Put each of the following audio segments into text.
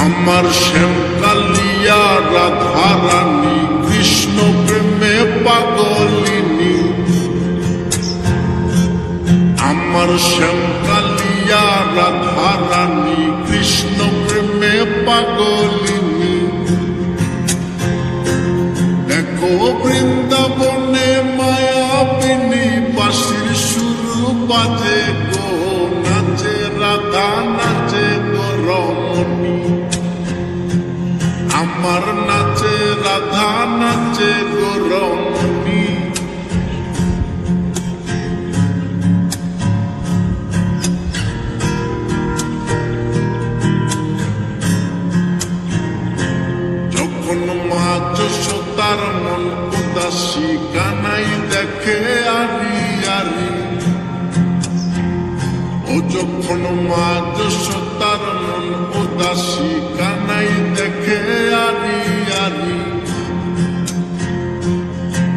আমার শ্যামকালিয়া রাধারানী কৃষ্ণ প্রেমে পাগলিনী। আমার শ্যামকালিয়া রাধারানী কৃষ্ণ প্রেমে পাগলিনী। দেখো বৃন্দাবনে মায়াবিনী বাঁশির সুর বাজে গো, নাচে রাধা নাচে গো রমণী। আমার নাচে রাধা নাচে গো রমণী। যখন মা যশোদার মন উদাসী কানাই দেখে আরি আরি। ও যখন মা যশোদার মন উদাসী কানাই দেখে আরি আরি।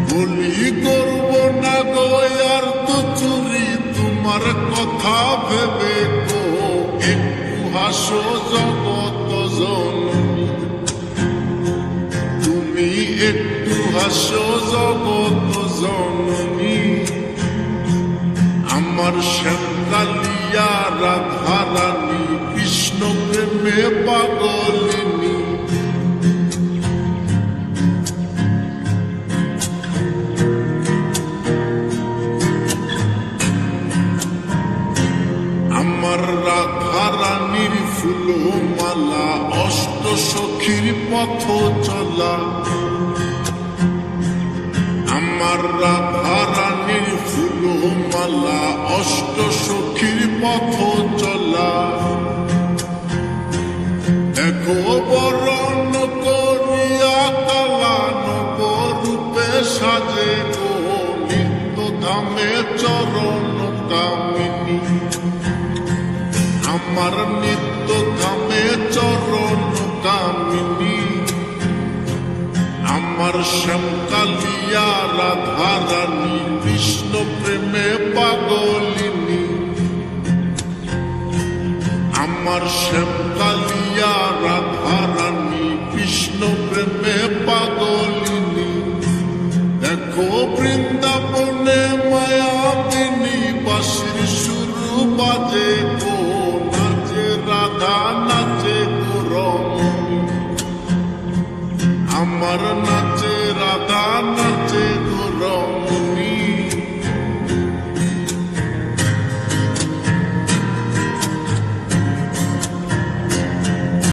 বলি করব না গো আর তো চুরি তোমার কথা ভেবে গো, একটু হাসো জগত জননী। তুমি একটু হাসো জগত জননী। আমার শ্যামকালিয়া রাধারানী কৃষ্ণ প্রেমে পাগলিনী। আমার রাধারানীর ফুলমালা অষ্ট সখীর পথ চলা। আমার রাধারানীর ফুলমালা অষ্ট সখীর পথ চলা। দেখো বরণ করিয়া কালা নবরূপে সাজে গো, নিত্য ধামে চরণ কামিনী। আমার নিত্য ধামে চরণ কামিনী। আমার শ্যামকালিয়া রাধারানী কৃষ্ণ প্রেমে পাগলিনী। আমার শ্যামকালিয়া রাধারানী কৃষ্ণ প্রেমে পাগলিনী। দেখো বৃন্দাবনে মায়াবিনী বাঁশির সুর বাজে গো,